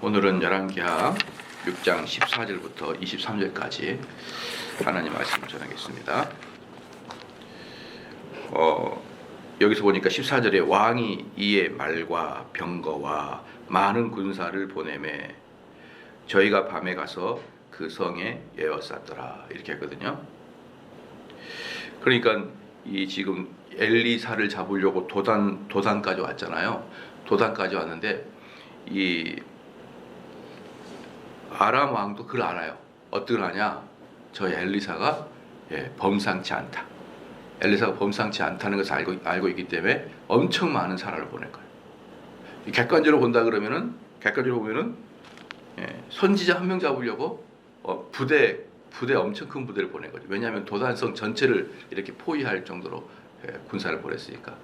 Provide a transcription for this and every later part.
오늘은 열왕기하 6장 14절부터 23절까지 하나님 말씀을 전하겠습니다. 여기서 보니까 14절에 왕이 이에 말과 병거와 많은 군사를 보내매 저희가 밤에 가서 그 성에 에워쌌더라 이렇게 했거든요. 그러니까 이 지금 엘리사를 잡으려고 도단까지 왔잖아요. 도단까지 왔는데 이 아람 왕도 그걸 알아요. 어떻게 하냐? 저 엘리사가 범상치 않다. 엘리사가 범상치 않다는 것을 알고 있기 때문에 엄청 많은 사람을 보낼 거예요. 객관적으로 본다 그러면은 객관적으로 보면은 선지자 한 명 잡으려고 부대 엄청 큰 부대를 보낸 거죠. 왜냐하면 도단성 전체를 이렇게 포위할 정도로 군사를 보냈으니까.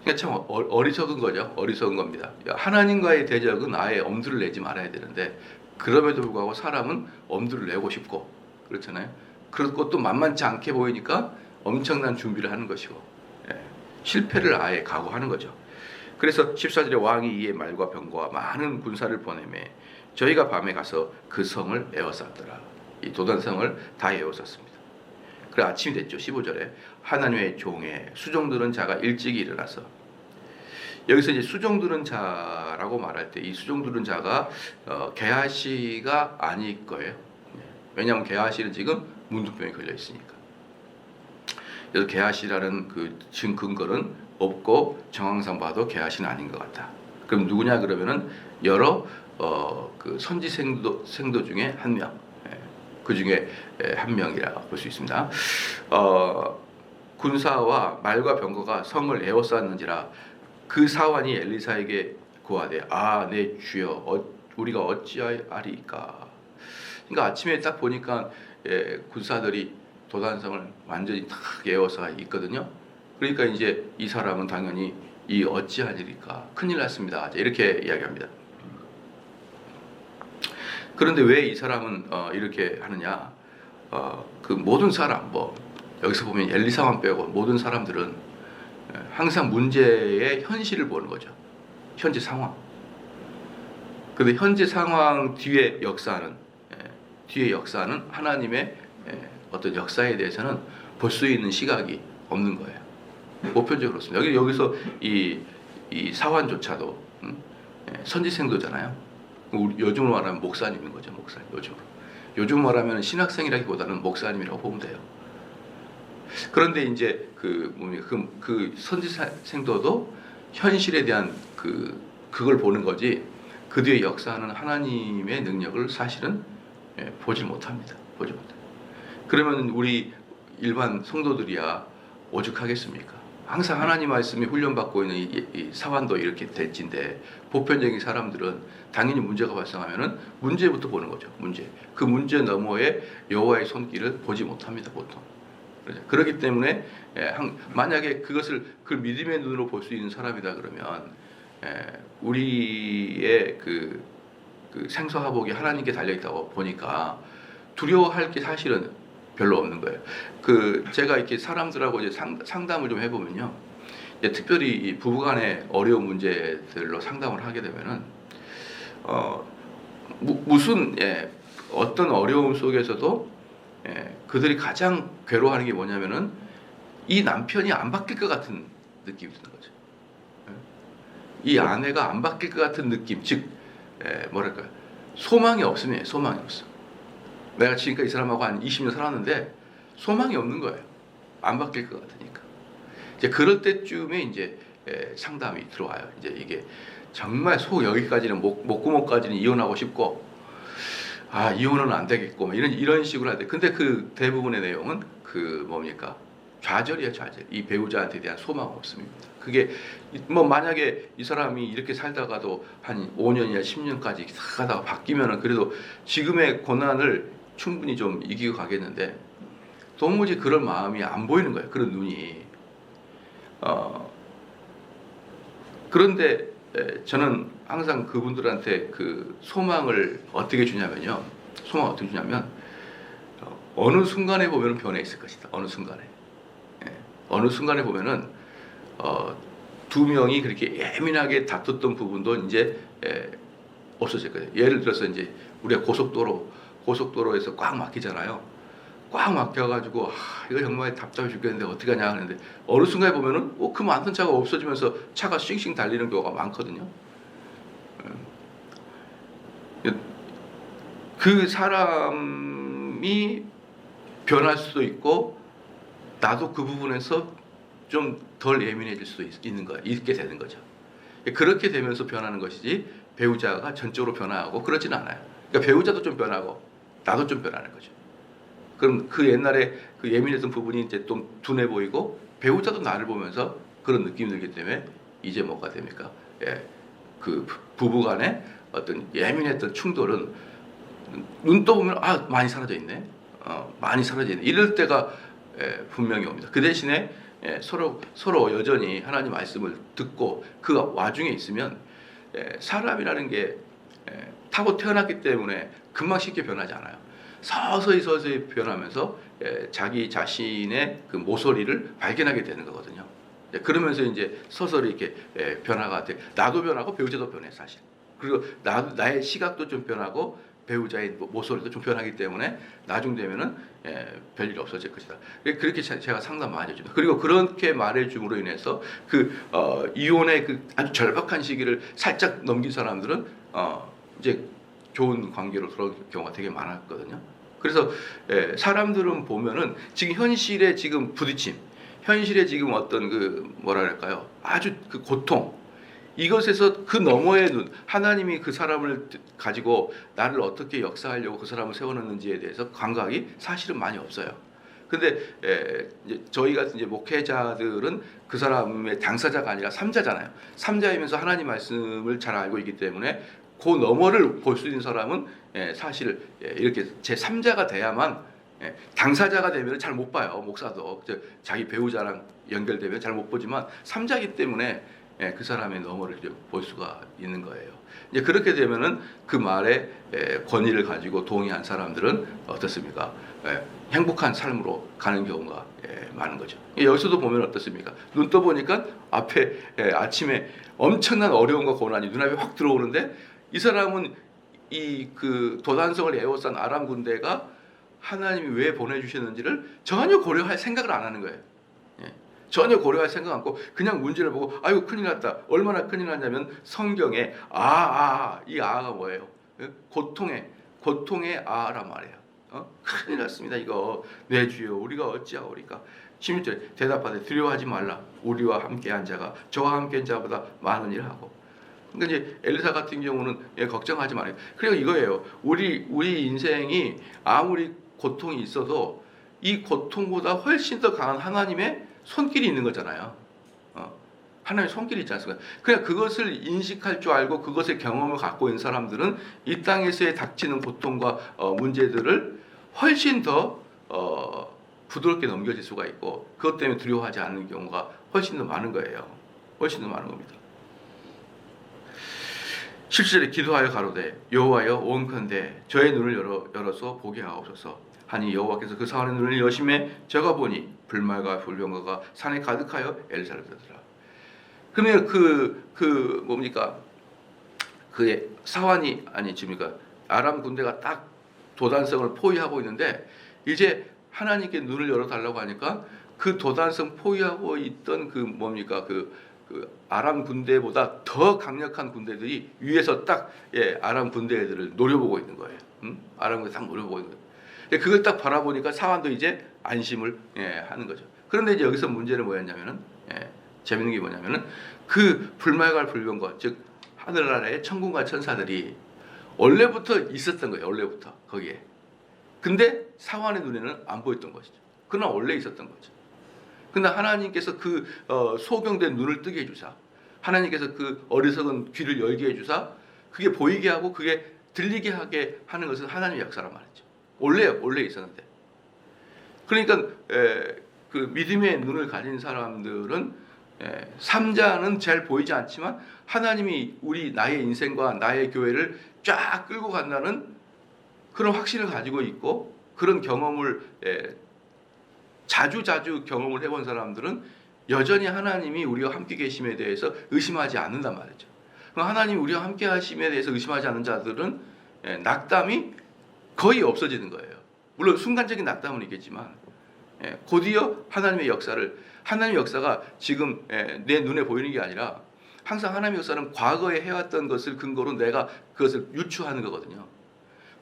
그러니까 참 어리석은 거죠. 어리석은 겁니다. 하나님과의 대적은 아예 엄두를 내지 말아야 되는데 그럼에도 불구하고 사람은 엄두를 내고 싶고 그렇잖아요. 그런 것도 만만치 않게 보이니까 엄청난 준비를 하는 것이고 실패를 아예 각오하는 거죠. 그래서 14절에 왕이 이에 말과 병거와 많은 군사를 보내매 저희가 밤에 가서 그 성을 에워쌌더라. 이 도단성을 다 에워쌌습니다. 그래 아침이 됐죠. 15절에 하나님의 종의 수종들은 자가 일찍이 일어나서 여기서 이제 수종들은 자라고 말할 때 이 수종들은 자가 게하시가 아닐 거예요. 왜냐하면 게하시는 지금 문둥병에 걸려 있으니까. 그래서 게하시라는 그 근거는 없고 정황상 봐도 게하시는 아닌 것 같다. 그럼 누구냐 그러면은 여러 그 선지 생도 중에 한 명, 그 중에 한 명이라 볼 수 있습니다. 군사와 말과 병거가 성을 에워쌌는지라 그 사환이 엘리사에게 고하되 내 주여 우리가 어찌하리까. 그러니까 아침에 딱 보니까 군사들이 도단성을 완전히 탁 에워싸 있거든요. 그러니까 이제 이 사람은 당연히 이 어찌하리까 큰일 났습니다. 이렇게 이야기합니다. 그런데 왜 이 사람은 이렇게 하느냐? 그 모든 사람 여기서 보면 엘리사만 빼고 모든 사람들은 항상 문제의 현실을 보는 거죠. 현재 상황. 근데 현재 상황 뒤에 역사는 하나님의 어떤 역사에 대해서는 볼 수 있는 시각이 없는 거예요. 보편적으로 그렇습니다. 여기서 이 사환조차도 선지생도잖아요. 우리 요즘으로 말하면 목사님인 거죠. 목사님 요즘 말하면 신학생이라기보다는 목사님이라고 보면 돼요. 그런데 이제 그 선지생도도 현실에 대한 그걸 보는 거지 그 뒤에 역사하는 하나님의 능력을 사실은 보지 못합니다. 그러면 우리 일반 성도들이야 오죽하겠습니까? 항상 하나님 말씀이 훈련받고 있는 이 사환도 이렇게 될진데 보편적인 사람들은 당연히 문제가 발생하면은 문제부터 보는 거죠. 그 문제 너머에 여호와의 손길을 보지 못합니다. 보통. 그렇기 때문에 만약에 그 믿음의 눈으로 볼 수 있는 사람이다 그러면 우리의 그 생사화복이 하나님께 달려 있다고 보니까 두려워할 게 사실은 별로 없는 거예요. 제가 이렇게 사람들하고 이제 상담을 좀 해보면요, 특별히 이 부부간의 어려운 문제들로 상담을 하게 되면은 무슨 어떤 어려움 속에서도 그들이 가장 괴로워하는 게 뭐냐면은 이 남편이 안 바뀔 것 같은 느낌이 드는 거죠. 이 아내가 안 바뀔 것 같은 느낌, 즉 뭐랄까요, 소망이 없으면 소망이 없어. 내가 지금까지 이 사람하고 한 20년 살았는데 소망이 없는 거예요. 안 바뀔 것 같으니까. 이제 그럴 때쯤에 이제 상담이 들어와요. 이제 이게 정말 여기까지는 목구멍까지는 이혼하고 싶고 이혼은 안 되겠고 이런 식으로 하는데 근데 그 대부분의 내용은 뭡니까? 좌절이에요. 좌절. 이 배우자한테 대한 소망 없음입니다. 그게 만약에 이 사람이 이렇게 살다가도 한 5년이나 10년까지 하다가 바뀌면은 그래도 지금의 고난을 충분히 좀 이기고 가겠는데 도무지 그런 마음이 안 보이는 거예요. 그런 눈이. 그런데 저는 항상 그분들한테 그 소망을 어떻게 주냐면요. 어느 순간에 보면 변해 있을 것이다. 어느 순간에 보면은 두 명이 그렇게 예민하게 다퉜던 부분도 이제 없어질 거예요. 예를 들어서 이제 우리가 고속도로에서 꽉 막히잖아요. 꽉 막혀가지고 이거 정말 답답해 죽겠는데 어떻게 하냐 하는데 어느 순간에 보면은 그 많던 차가 없어지면서 차가 싱싱 달리는 경우가 많거든요. 그 사람이 변할 수도 있고 나도 그 부분에서 좀 덜 예민해질 수도 있게 되는 거죠. 그렇게 되면서 변하는 것이지 배우자가 전적으로 변화하고 그러지는 않아요. 그러니까 배우자도 좀 변하고 나도 좀 변하는 거죠. 그럼 그 옛날에 그 예민했던 부분이 이제 좀 둔해 보이고 배우자도 나를 보면서 그런 느낌이 들기 때문에 이제 뭐가 됩니까? 그 부부간의 어떤 예민했던 충돌은 눈 떠보면 많이 사라져 있네. 많이 사라져 있네. 이럴 때가 분명히 옵니다. 그 대신에 서로 여전히 하나님 말씀을 듣고 그 와중에 있으면 사람이라는 게 타고 태어났기 때문에 금방 쉽게 변하지 않아요. 서서히 변하면서 자기 자신의 그 모서리를 발견하게 되는 거거든요. 그러면서 이제 서서히 이렇게 변화가 돼. 나도 변하고 배우자도 변해 사실. 그리고 나의 시각도 좀 변하고 배우자의 모서리도 좀 변하기 때문에 나중 되면은 별일이 없어질 것이다. 그렇게 제가 상담 많이 해줍니다. 그리고 그렇게 말해줌으로 인해서 이혼의 그 아주 절박한 시기를 살짝 넘긴 사람들은 이제 좋은 관계로 돌아올 경우가 되게 많았거든요. 그래서 사람들은 보면은 지금 현실에 지금 부딪힘, 현실에 지금 어떤 그 뭐랄까요, 아주 그 고통, 이것에서 그 너머의 눈, 하나님이 그 사람을 가지고 나를 어떻게 역사하려고 그 사람을 세워놓는지에 대해서 감각이 사실은 많이 없어요. 근데 저희 같은 이제 목회자들은 그 사람의 당사자가 아니라 삼자잖아요. 삼자이면서 하나님 말씀을 잘 알고 있기 때문에 그 너머를 볼 수 있는 사람은 사실 이렇게 제 3자가 돼야만, 당사자가 되면 잘 못 봐요. 목사도 자기 배우자랑 연결되면 잘 못 보지만 3자이기 때문에 그 사람의 너머를 볼 수가 있는 거예요. 이제 그렇게 되면은 그 말에 권위를 가지고 동의한 사람들은 어떻습니까? 행복한 삶으로 가는 경우가 많은 거죠. 여기서도 보면 어떻습니까? 눈 떠보니까 앞에 아침에 엄청난 어려움과 고난이 눈앞에 확 들어오는데 이 사람은 이 그 도단성을 에워싼 아람 군대가 하나님이 왜 보내주셨는지를 전혀 고려할 생각을 안 하는 거예요. 전혀 고려할 생각 않고 그냥 문제를 보고 아이고 큰일 났다. 얼마나 큰일 났냐면 성경에 이 아가 뭐예요? 고통의 아란 말이에요. 큰일 났습니다. 이거 내 주여 우리가 어찌하오리까. 16절에 대답하되 두려워하지 말라. 우리와 함께한 자가 저와 함께한 자보다 많은 일을 하고. 그러니까 이제 엘리사 같은 경우는 걱정하지 말아요. 그리고 이거예요. 우리 인생이 아무리 고통이 있어도 이 고통보다 훨씬 더 강한 하나님의 손길이 있는 거잖아요. 하나님의 손길이 있지 않습니까? 그냥 그것을 인식할 줄 알고 그것의 경험을 갖고 있는 사람들은 이 땅에서의 닥치는 고통과 문제들을 훨씬 더 부드럽게 넘겨질 수가 있고 그것 때문에 두려워하지 않는 경우가 훨씬 더 많은 거예요. 훨씬 더 많은 겁니다. 17절에 기도하여 가로되 여호와여 원컨대 저의 눈을 열어서 보게 하옵소서 하니 여호와께서 그 사원의 눈을 여심해 저가 보니 불말과 불병거가 산에 가득하여 엘리사를 들더라. 그러면 그 뭡니까? 그 사환이 아니십니까? 아람 군대가 딱 도단성을 포위하고 있는데 이제 하나님께 눈을 열어달라고 하니까 그 도단성 포위하고 있던 그 뭡니까? 그 아람 군대보다 더 강력한 군대들이 위에서 딱 아람 군대들을 노려보고 있는 거예요. 아람 군대 딱 노려보고 있는 거예요. 그걸 딱 바라보니까 사환도 이제 안심을 하는 거죠. 그런데 이제 여기서 문제는 뭐였냐면은 재밌는 게 뭐냐면은 그 불말과 불병거 즉 하늘나라의 천군과 천사들이 원래부터 있었던 거예요. 원래부터 거기에. 근데 사환의 눈에는 안 보였던 것이죠. 그러나 원래 있었던 거죠. 근데 하나님께서 그 소경된 눈을 뜨게 해주사, 하나님께서 그 어리석은 귀를 열게 해주사, 그게 보이게 하고 그게 들리게 하게 하는 것은 하나님의 역사란 말이죠. 원래 있었는데. 그러니까 그 믿음의 눈을 가진 사람들은 삼자는 잘 보이지 않지만 하나님이 나의 인생과 나의 교회를 쫙 끌고 간다는 그런 확신을 가지고 있고 그런 경험을 자주 경험을 해본 사람들은 여전히 하나님이 우리와 함께 계심에 대해서 의심하지 않는단 말이죠. 그럼 하나님 우리와 함께 하심에 대해서 의심하지 않는 자들은 낙담이 거의 없어지는 거예요. 물론 순간적인 낙담은 있겠지만 곧이어 하나님의 역사가 지금 내 눈에 보이는 게 아니라 항상 하나님의 역사는 과거에 해왔던 것을 근거로 내가 그것을 유추하는 거거든요.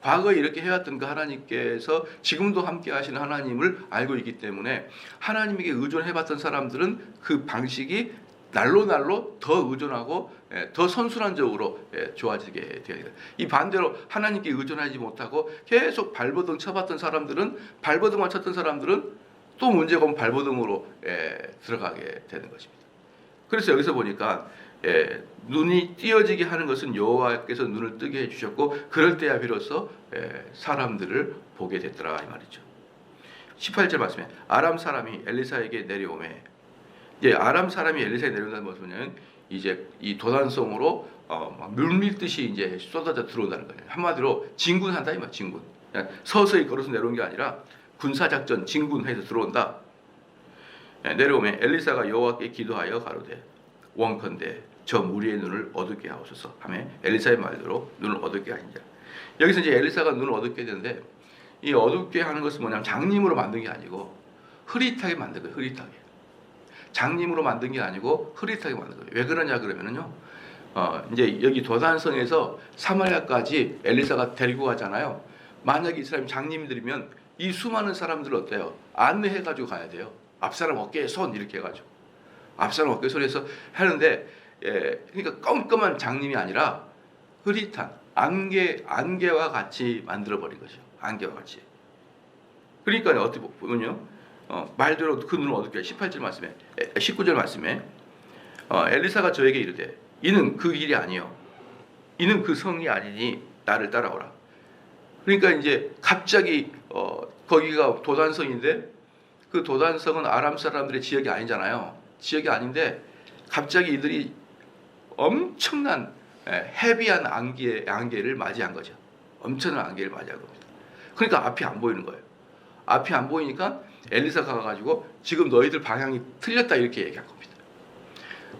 과거에 이렇게 해왔던 그 하나님께서 지금도 함께 하시는 하나님을 알고 있기 때문에 하나님에게 의존해봤던 사람들은 그 방식이 날로 더 의존하고 더 선순환적으로 좋아지게 되어야 돼요. 이 반대로 하나님께 의존하지 못하고 계속 발버둥 쳐봤던 사람들은 발버둥만 쳤던 사람들은 또 문제가 오면 발버둥으로 들어가게 되는 것입니다. 그래서 여기서 보니까 눈이 띄어지게 하는 것은 여호와께서 눈을 뜨게 해주셨고 그럴 때야 비로소 사람들을 보게 됐더라 이 말이죠. 18절 말씀에 아람 사람이 엘리사에게 내려오매 아람 사람이 엘리사에 내려온다는 것은 이제 이 도단성으로 물밀듯이 이제 쏟아져 들어온다는 거예요. 한마디로 진군한다 이 말. 진군. 서서히 걸어서 내려온 게 아니라 군사작전 진군해서 들어온다. 내려오면 엘리사가 여호와께 기도하여 가로되 원컨대 저 무리의 눈을 어둡게 하옵소서 하며 엘리사의 말대로 눈을 어둡게 하니라. 여기서 이제 엘리사가 눈을 어둡게 되는데 이 어둡게 하는 것은 뭐냐면 장님으로 만든 게 아니고 흐릿하게 만든 거예요. 흐릿하게. 장님으로 만든 게 아니고 흐릿하게 만든 거예요. 왜 그러냐 그러면은요. 이제 여기 도단성에서 사마리아까지 엘리사가 데리고 가잖아요. 만약에 이 사람이 장님들이면 이 수많은 사람들 어때요? 안내해가지고 가야 돼요. 앞사람 어깨에 손 이렇게 해가지고 앞사람 어깨에 손에서 하는데 그러니까 껌껌한 장님이 아니라 흐릿한 안개와 같이 만들어 버린 거죠. 안개와 같이. 그러니까 어떻게 보면요, 말대로 그 눈을 어둡게 18절 말씀에 19절 말씀에 엘리사가 저에게 이르되 이는 그 길이 아니요 이는 그 성이 아니니 나를 따라오라. 그러니까 이제 갑자기 거기가 도단성인데 그 도단성은 아람 사람들의 지역이 아니잖아요. 지역이 아닌데 갑자기 이들이 엄청난 헤비한 안개를 맞이한 거죠. 엄청난 안개를 맞이한 겁니다. 그러니까 앞이 안 보이는 거예요. 앞이 안 보이니까 엘리사가 가가지고 지금 너희들 방향이 틀렸다 이렇게 얘기한 겁니다.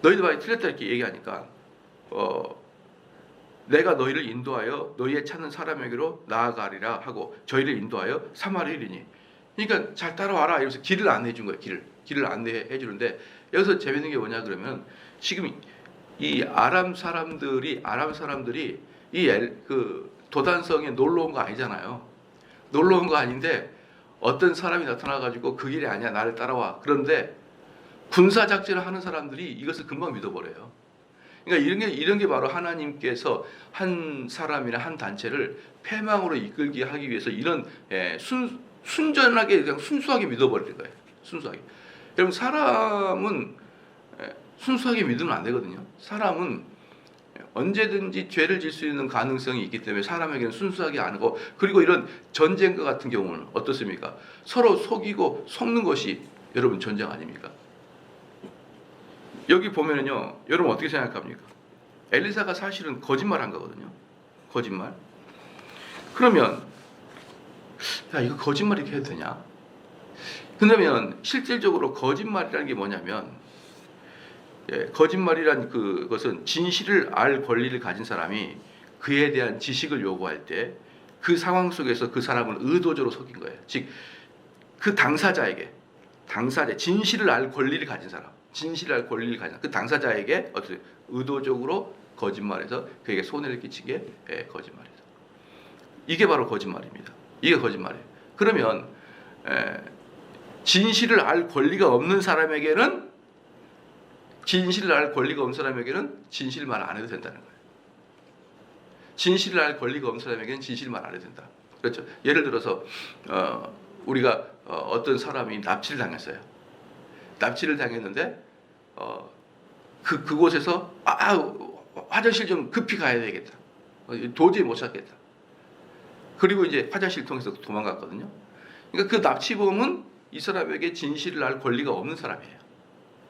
너희들 방향이 틀렸다 이렇게 얘기하니까 내가 너희를 인도하여 너희의 찾는 사람에게로 나아가리라 하고 저희를 인도하여 사마리아에 이르니. 그러니까 잘 따라와라 이러면서 길을 안내해 준 거예요. 길을 안내해 주는데 여기서 재밌는 게 뭐냐 그러면 지금 이 아람 사람들이 그 도단성에 놀러 온 거 아니잖아요. 놀러 온 거 아닌데 어떤 사람이 나타나 가지고 그 길이 아니야 나를 따라와. 그런데 군사 작전을 하는 사람들이 이것을 금방 믿어버려요. 그러니까 이런 게 바로 하나님께서 한 사람이나 한 단체를 패망으로 이끌게 하기 위해서 이런 순전하게 그냥 순수하게 믿어버리는 거예요. 순수하게. 여러분 사람은 순수하게 믿으면 안 되거든요. 사람은 언제든지 죄를 질 수 있는 가능성이 있기 때문에 사람에게는 순수하게 안 하고, 그리고 이런 전쟁과 같은 경우는 어떻습니까? 서로 속이고 속는 것이 여러분 전쟁 아닙니까? 여기 보면은요, 여러분 어떻게 생각합니까? 엘리사가 사실은 거짓말한 거거든요. 거짓말. 그러면 야 이거 거짓말 이렇게 해도 되냐? 그러면 실질적으로 거짓말이라는 게 뭐냐면 거짓말이란 그것은 진실을 알 권리를 가진 사람이 그에 대한 지식을 요구할 때 그 상황 속에서 그 사람을 의도적으로 속인 거예요. 즉 그 진실을 알 권리를 가진 사람, 그 당사자에게 어떻게 의도적으로 거짓말해서 그에게 손해를 끼치게 거짓말이다. 이게 바로 거짓말입니다. 이게 거짓말이에요. 그러면 진실을 알 권리가 없는 사람에게는 진실을 말 안 해도 된다는 거예요. 진실을 알 권리가 없는 사람에게는 진실 말 안 해도 된다. 그렇죠. 예를 들어서 우리가 어떤 사람이 납치를 당했어요. 납치를 당했는데 그곳에서 화장실 좀 급히 가야 되겠다. 도저히 못 찾겠다. 그리고 이제 화장실 통해서 도망갔거든요. 그러니까 그 납치범은 이 사람에게 진실을 알 권리가 없는 사람이에요.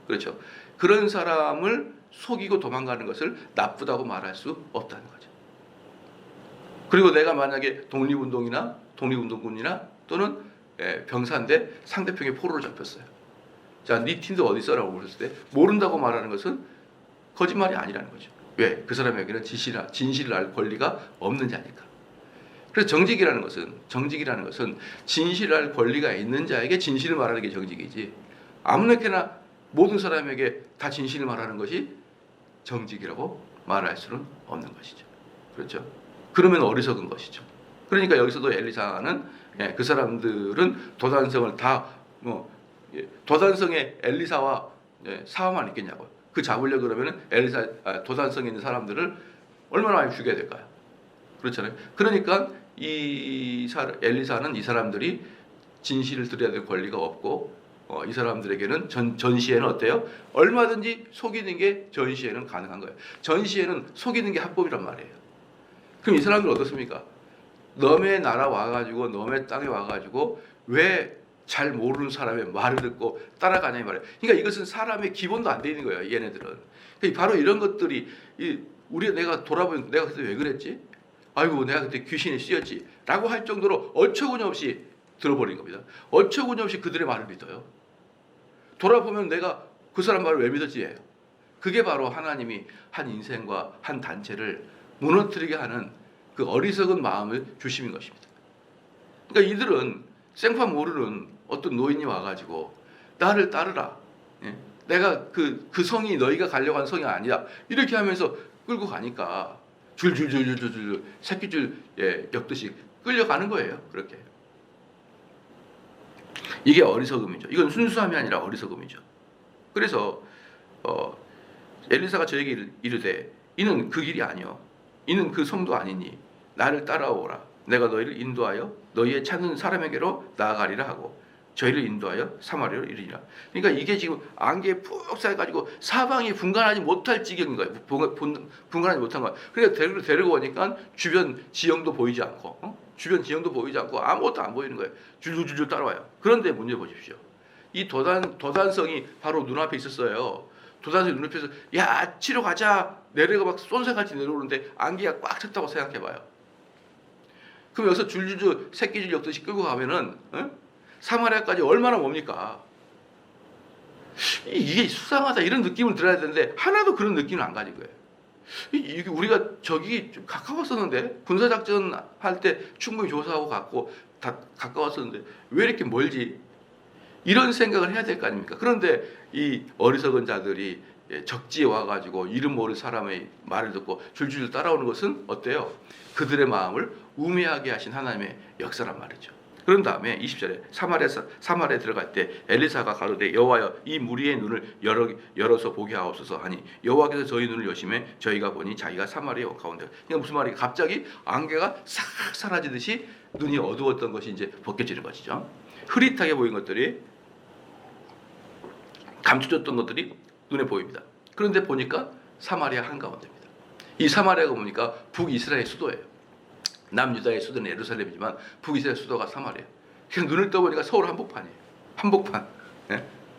그렇죠. 그런 사람을 속이고 도망가는 것을 나쁘다고 말할 수 없다는 거죠. 그리고 내가 만약에 독립운동군이나 또는 병사인데 상대편에 포로로 잡혔어요. 자, 네 팀도 어디 있어라고 물었을 때 모른다고 말하는 것은 거짓말이 아니라는 거죠. 왜? 그 사람에게는 진실을 알 권리가 없는 자니까. 그래서 정직이라는 것은 진실을 알 권리가 있는 자에게 진실을 말하는 게 정직이지, 아무렇게나 모든 사람에게 다 진실을 말하는 것이 정직이라고 말할 수는 없는 것이죠. 그렇죠? 그러면 어리석은 것이죠. 그러니까 여기서도 엘리사는 그 사람들은 도단성을 다 도단성에 엘리사와 싸움만 있겠냐고요. 그 잡으려고 그러면은 도단성에 있는 사람들을 얼마나 많이 죽여야 될까요? 그렇잖아요. 그러니까 엘리사는 이 사람들이 진실을 들어야 될 권리가 없고, 이 사람들에게는 전시에는 어때요? 얼마든지 속이는 게 전시에는 가능한 거예요. 전시에는 속이는 게 합법이란 말이에요. 그럼 이 사람들 어떻습니까? 너네 나라 와가지고 너네 땅에 와가지고 왜 잘 모르는 사람의 말을 듣고 따라가냐 이 말이에요. 그러니까 이것은 사람의 기본도 안 돼 있는 거예요. 얘네들은. 그러니까 바로 이런 것들이 내가 돌아보면 내가 그때 왜 그랬지? 아이고 내가 그때 귀신에 씌었지 라고 할 정도로 어처구니 없이 들어버린 겁니다. 어처구니 없이 그들의 말을 믿어요. 돌아보면 내가 그 사람 말을 왜 믿었지 해요. 그게 바로 하나님이 한 인생과 한 단체를 무너뜨리게 하는 그 어리석은 마음을 주심인 것입니다. 그러니까 이들은 생판 모르는 어떤 노인이 와가지고 나를 따르라. 내가 그 성이 너희가 가려고 한 성이 아니다. 이렇게 하면서 끌고 가니까 줄줄줄줄줄 새끼줄 엮듯이 끌려가는 거예요. 그렇게. 이게 어리석음이죠. 이건 순수함이 아니라 어리석음이죠. 그래서 엘리사가 저에게 이르되 이는 그 길이 아니요 이는 그 성도 아니니 나를 따라오라. 내가 너희를 인도하여 너희의 찾는 사람에게로 나아가리라 하고 저희를 인도하여 사마리아로 이르리라. 그러니까 이게 지금 안개에 푹 쌓여가지고 사방이 분간하지 못할 지경인 거예요. 분간하지 못한 거예요. 그러니까 데리고 오니까 주변 지형도 보이지 않고, 주변 지형도 보이지 않고 아무것도 안 보이는 거예요. 줄줄줄 따라와요. 그런데 문제 보십시오. 이 도단성이 바로 눈앞에 있었어요. 도단성이 눈앞에서 야 치러 가자 내려가 막 쏜새같이 내려오는데 안개가 꽉 찼다고 생각해봐요. 그럼 여기서 줄줄줄 새끼줄 엮듯이 끌고 가면은 사마리아까지 얼마나 멉니까? 이게 수상하다 이런 느낌을 들어야 되는데 하나도 그런 느낌을 안 가진 거예요. 이게 우리가 저기 좀 가까웠었는데 군사작전 할 때 충분히 조사하고 갔고 다 가까웠었는데 왜 이렇게 멀지? 이런 생각을 해야 될 거 아닙니까? 그런데 이 어리석은 자들이 적지에 와가지고 이름 모를 사람의 말을 듣고 줄줄 따라오는 것은 어때요? 그들의 마음을 우매하게 하신 하나님의 역사란 말이죠. 그런 다음에 20절에 사마리아에 들어갈 때 엘리사가 가로되 여호와여 이 무리의 눈을 열어서 보게 하옵소서 하니 여호와께서 저희 눈을 여심해 저희가 보니 자기가 사마리아 가운데. 그러니까 무슨 말이에요? 갑자기 안개가 싹 사라지듯이 눈이 어두웠던 것이 이제 벗겨지는 것이죠. 흐릿하게 보인 것들이, 감춰졌던 것들이 눈에 보입니다. 그런데 보니까 사마리아 한가운데입니다. 이 사마리아가 보니까 북이스라엘 수도예요. 남유다의 수도는 예루살렘이지만 북이스라엘 수도가 사마리아. 그냥 눈을 떠보니까 서울 한복판이에요. 한복판.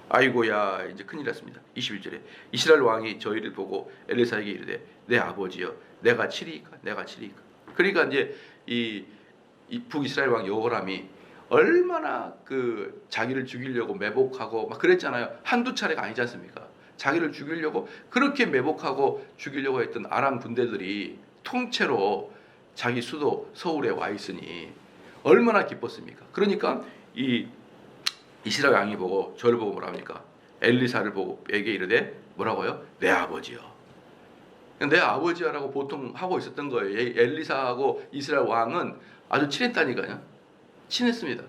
아이고야 이제 큰일 났습니다. 21절에 이스라엘 왕이 저희를 보고 엘리사에게 이르되 내 아버지여 내가 치리이까. 그러니까 이제 이 북이스라엘 왕 여호람이 얼마나 그 자기를 죽이려고 매복하고 막 그랬잖아요. 한두 차례가 아니지 않습니까? 자기를 죽이려고 그렇게 매복하고 죽이려고 했던 아람 군대들이 통째로 자기 수도 서울에 와 있으니 얼마나 기뻤습니까? 그러니까 이 이스라엘 왕이 보고 저를 보고 뭐라 합니까? 엘리사를 보고 에게 이르되 뭐라고요? 내 아버지요. 내 아버지야라고 보통 하고 있었던 거예요. 엘리사하고 이스라엘 왕은 아주 친했다니까요. 친했습니다.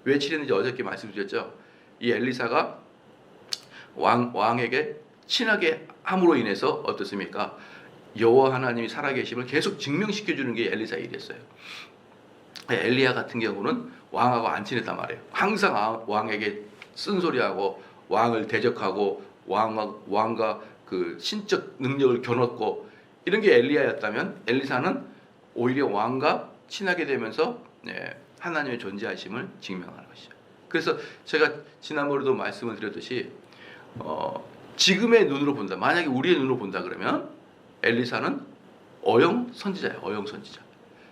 왜 친했는지 어저께 말씀드렸죠. 이 엘리사가 왕에게 친하게 함으로 인해서 어떻습니까? 여호와 하나님이 살아계심을 계속 증명시켜주는 게 엘리사의 일이었어요. 엘리야 같은 경우는 왕하고 안 친했단 말이에요. 항상 왕에게 쓴소리하고 왕을 대적하고 왕과 그 신적 능력을 겨눴고 이런 게 엘리야였다면 엘리사는 오히려 왕과 친하게 되면서 하나님의 존재하심을 증명하는 것이죠. 그래서 제가 지난번에도 말씀을 드렸듯이 지금의 눈으로 본다. 만약에 우리의 눈으로 본다 그러면 엘리사는 어영 선지자예요. 어영 선지자.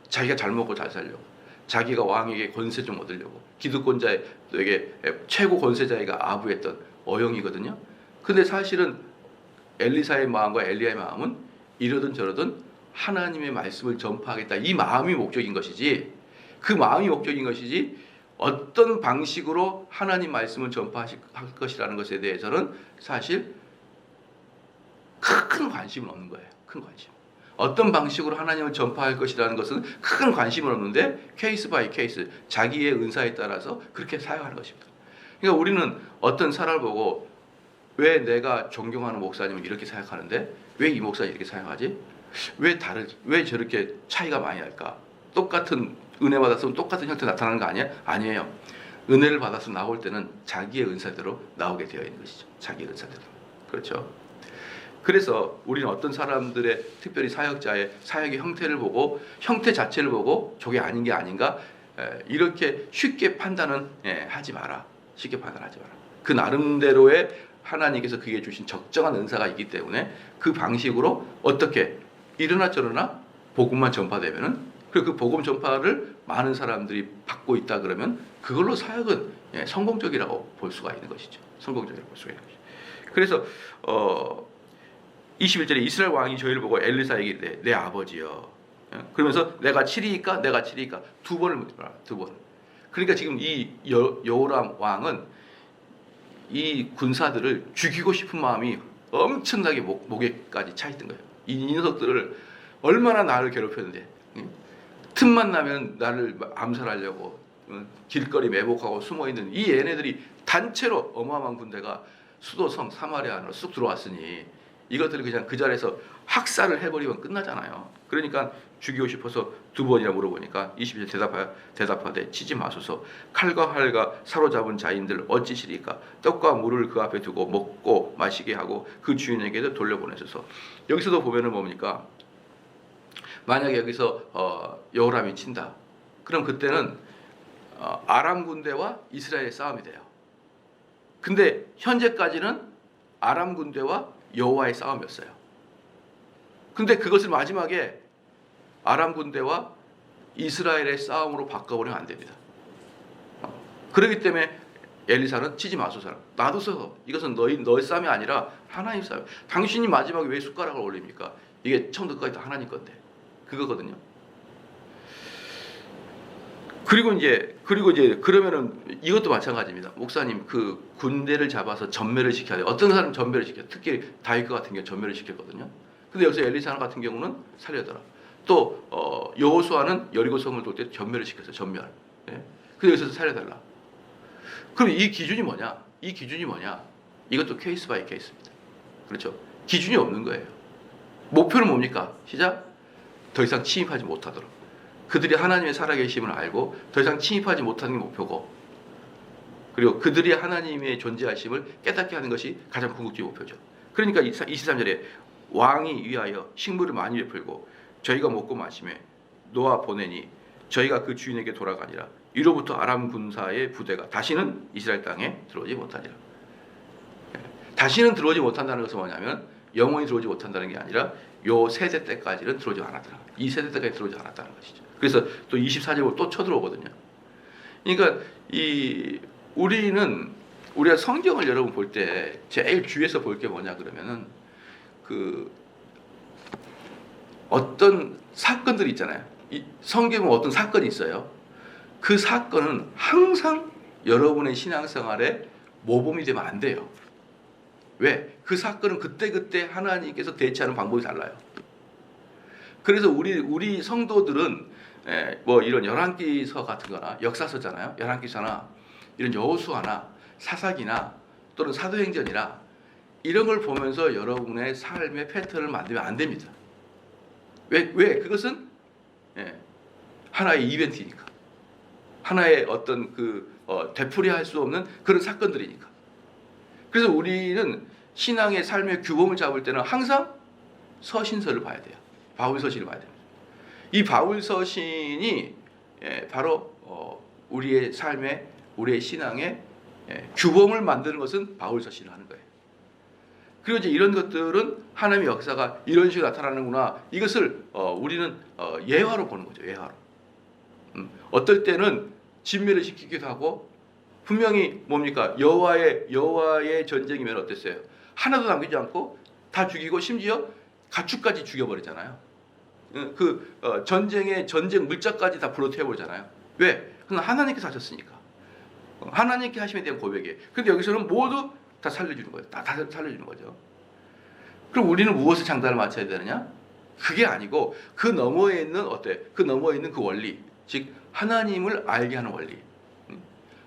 자기가 잘 먹고 잘 살려고, 자기가 왕에게 권세 좀 얻으려고, 기득권자에게 최고 권세자에게 아부했던 어영이거든요. 근데 사실은 엘리사의 마음과 엘리야의 마음은 이러든 저러든 하나님의 말씀을 전파하겠다. 이 마음이 목적인 것이지, 그 마음이 목적인 것이지 어떤 방식으로 하나님 말씀을 전파할 것이라는 것에 대해서는 사실 큰 관심은 없는 거예요. 큰 관심. 어떤 방식으로 하나님을 전파할 것이라는 것은 큰 관심은 없는데 케이스 바이 케이스, 자기의 은사에 따라서 그렇게 사용하는 것입니다. 그러니까 우리는 어떤 사람을 보고 왜 내가 존경하는 목사님은 이렇게 생각하는데 왜 이 목사님 이렇게 생각하지? 왜 저렇게 차이가 많이 날까? 똑같은 은혜 받았으면 똑같은 형태 나타나는 거 아니야? 아니에요. 은혜를 받아서 나올 때는 자기의 은사대로 나오게 되어 있는 것이죠. 자기의 은사대로. 그렇죠. 그래서 우리는 어떤 사람들의 특별히 사역자의 사역의 형태를 보고 형태 자체를 보고 저게 아닌 게 아닌가 이렇게 쉽게 판단은 하지 마라. 쉽게 판단하지 마라. 그 나름대로의 하나님께서 그게 주신 적정한 은사가 있기 때문에 그 방식으로 어떻게 이러나 저러나 복음만 전파되면은 그 복음 전파를 많은 사람들이 받고 있다 그러면 그걸로 사역은 성공적이라고 볼 수가 있는 것이죠. 성공적이라고 볼 수가 있는 것이죠. 그래서 21절에 이스라엘 왕이 저희를 보고 엘리사에게 이르되 내 아버지여. 그러면서 내가 치리이까 두 번을 묻더라. 두 번. 그러니까 지금 이 여호람 왕은 이 군사들을 죽이고 싶은 마음이 엄청나게 목에까지 차 있던 거예요. 이 녀석들을 얼마나 나를 괴롭혔는데 틈만 나면 나를 암살하려고 길거리 매복하고 숨어있는 이 얘네들이 단체로 어마어마한 군대가 수도성 사마리아 안으로 쑥 들어왔으니 이것들을 그냥 그 자리에서 학살을 해버리면 끝나잖아요. 그러니까 죽이고 싶어서 두 번이나 물어보니까 20절 대답하되 치지 마소서. 칼과 활과 사로잡은 자인들 어찌 치리까? 떡과 물을 그 앞에 두고 먹고 마시게 하고 그 주인에게도 돌려보내소서. 여기서도 보면은 뭡니까? 만약에 여기서 여호람이 친다. 그럼 그때는 아람 군대와 이스라엘의 싸움이 돼요. 근데 현재까지는 아람 군대와 여호와의 싸움이었어요. 근데 그것을 마지막에 아람 군대와 이스라엘의 싸움으로 바꿔버리면 안 됩니다. 그렇기 때문에 엘리사는 치지 마소서. 놔두서 이것은 너의 싸움이 아니라 하나님 싸움. 당신이 마지막에 왜 숟가락을 올립니까? 이게 처음부터 끝까지 다 하나님 건데. 그거거든요. 그리고 이제 그러면은 이것도 마찬가지입니다. 목사님 그 군대를 잡아서 전멸을 시켜야 돼요. 어떤 사람은 전멸을 시켜. 특히 다윗 같은 경우 전멸을 시켰거든요. 근데 여기서 엘리사 같은 경우는 살려더라. 또 여호수아는 여리고 성을 돌 때 전멸을 시켰어요. 전멸. 예? 근데 여기서 살려달라. 그럼 이 기준이 뭐냐? 이것도 케이스 바이 케이스입니다. 그렇죠? 기준이 없는 거예요. 목표는 뭡니까? 시작. 더 이상 침입하지 못하도록. 그들이 하나님의 살아계심을 알고 더 이상 침입하지 못하는 게 목표고, 그리고 그들이 하나님의 존재하심을 깨닫게 하는 것이 가장 궁극적인 목표죠. 그러니까 23절에 왕이 위하여 식물을 많이 베풀고 저희가 먹고 마시매 놓아 보내니 저희가 그 주인에게 돌아가니라. 이로부터 아람 군사의 부대가 다시는 이스라엘 땅에 들어오지 못하니라. 다시는 들어오지 못한다는 것은 뭐냐면 영원히 들어오지 못한다는 게 아니라 요 세대 때까지는 들어오지 않았다. 이 세대 때까지 들어오지 않았다는 것이죠. 그래서 또 24절로 또 쳐들어오거든요. 그러니까 우리가 성경을 여러분 볼 때 제일 주위에서 볼 게 뭐냐 그러면은 그 어떤 사건들이 있잖아요. 이 성경은 어떤 사건이 있어요. 그 사건은 항상 여러분의 신앙생활에 모범이 되면 안 돼요. 왜? 그 사건은 그때그때 하나님께서 대처하는 방법이 달라요. 그래서 우리 성도들은 뭐 이런 열왕기서 같은 거나 역사서잖아요. 열왕기서나 이런 여호수아나 사사기나 또는 사도행전이나 이런 걸 보면서 여러분의 삶의 패턴을 만들면 안 됩니다. 왜? 그것은 하나의 이벤트니까. 하나의 어떤 되풀이할 수 없는 그런 사건들이니까. 그래서 우리는 신앙의 삶의 규범을 잡을 때는 항상 서신서를 봐야 돼요. 바울서신을 봐야 됩니다. 이 바울서신이 바로 우리의 삶의, 우리의 신앙의 규범을 만드는 것은 바울서신을 하는 거예요. 그리고 이제 이런 것들은 하나님의 역사가 이런 식으로 나타나는구나. 이것을 우리는 예화로 보는 거죠. 예화로. 어떨 때는 진멸을 시키기도 하고, 분명히 뭡니까? 여호와의 전쟁이면 어땠어요? 하나도 남기지 않고 다 죽이고 심지어 가축까지 죽여버리잖아요. 전쟁 물자까지 다 불어태워버리잖아요. 왜? 그건 하나님께서 하셨으니까. 하나님께 하심에 대한 고백이에요. 근데 여기서는 모두 다 살려주는 거예요. 다 살려주는 거죠. 그럼 우리는 무엇을 장단을 맞춰야 되느냐? 그게 아니고 그 너머에 있는 그 너머에 있는 그 원리, 즉 하나님을 알게 하는 원리,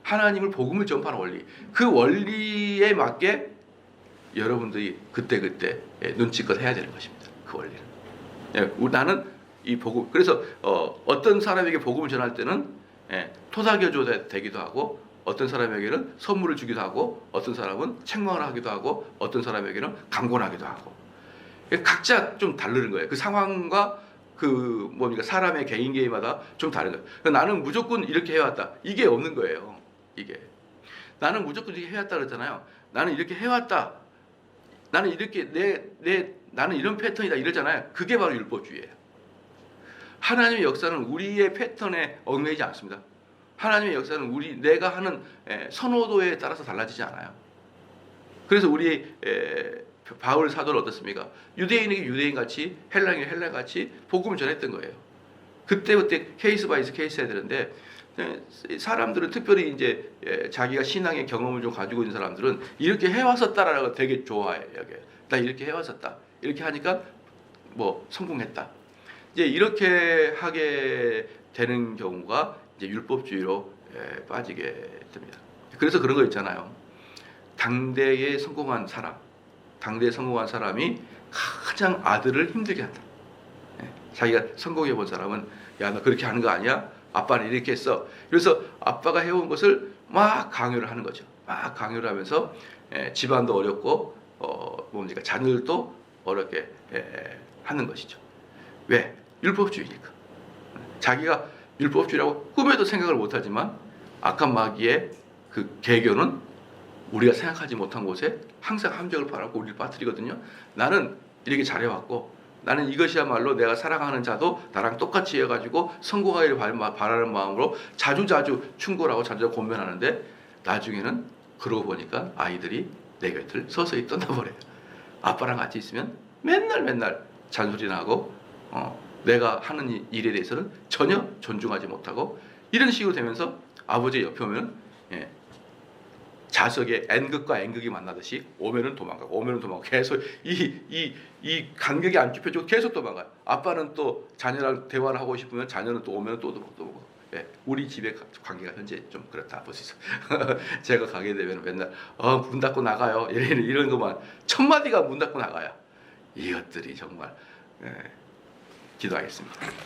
하나님을 복음을 전파하는 원리, 그 원리에 맞게 여러분들이 그때 눈치껏 해야 되는 것입니다. 그 원리는. 나는 이 복음, 그래서 어떤 사람에게 복음을 전할 때는 토닥여줘야 되기도 하고, 어떤 사람에게는 선물을 주기도 하고, 어떤 사람은 책망을 하기도 하고, 어떤 사람에게는 강권하기도 하고, 각자 좀 다르는 거예요. 그 상황과 사람의 개인마다 좀 다른 거예요. 나는 무조건 이렇게 해왔다, 이게 없는 거예요. 이게 나는 무조건 이렇게 해왔다 그랬잖아요. 나는 이렇게 해왔다, 나는 이렇게 나는 이런 패턴이다 이러잖아요. 그게 바로 율법주의예요. 하나님의 역사는 우리의 패턴에 얽매이지 않습니다. 하나님의 역사는 내가 하는 선호도에 따라서 달라지지 않아요. 그래서 우리 바울 사도는 어떻습니까? 유대인에게 유대인같이, 헬라인에게 헬라같이 복음을 전했던 거예요. 그때 케이스 바이 케이스 해야 되는데, 사람들은 특별히 이제 자기가 신앙의 경험을 좀 가지고 있는 사람들은 이렇게 해왔었다라고 되게 좋아해요. 나 이렇게 해왔었다. 이렇게 하니까 성공했다. 이제 이렇게 하게 되는 경우가 이제 율법주의로 빠지게 됩니다. 그래서 그런 거 있잖아요. 당대에 성공한 사람이 가장 아들을 힘들게 한다. 자기가 성공해 본 사람은 야, 너 그렇게 하는 거 아니야? 아빠는 이렇게 했어. 그래서 아빠가 해온 것을 막 강요를 하는 거죠. 막 강요를 하면서 집안도 어렵고 자녀들도 어렵게 하는 것이죠. 왜? 율법주의니까. 자기가 율법주의라고 꿈에도 생각을 못하지만 악한 마귀의 그 계교는 우리가 생각하지 못한 곳에 항상 함정을 바라고 우리를 빠뜨리거든요. 나는 이렇게 잘해왔고, 나는 이것이야말로 내가 사랑하는 자도 나랑 똑같이 해가지고 성공하기를 바라는 마음으로 자주 충고하고 자주 권면하는데, 나중에는 그러고 보니까 아이들이 내 곁을 서서히 떠나버려요. 아빠랑 같이 있으면 맨날 잔소리나 하고 내가 하는 일에 대해서는 전혀 존중하지 못하고, 이런 식으로 되면서 아버지 옆에 오면 자석에 N극과 N극이 만나듯이 오면은 도망가고 계속 이 간격이 안 좁혀지고 계속 도망가요. 아빠는 또 자녀랑 대화를 하고 싶으면 자녀는 또 오면 또 오고. 우리 집의 관계가 현재 좀 그렇다 볼 수 있어요. 제가 가게 되면 맨날 문 닫고 나가요. 이런 것만 첫 마디가 문 닫고 나가요. 이것들이 정말 기도하겠습니다.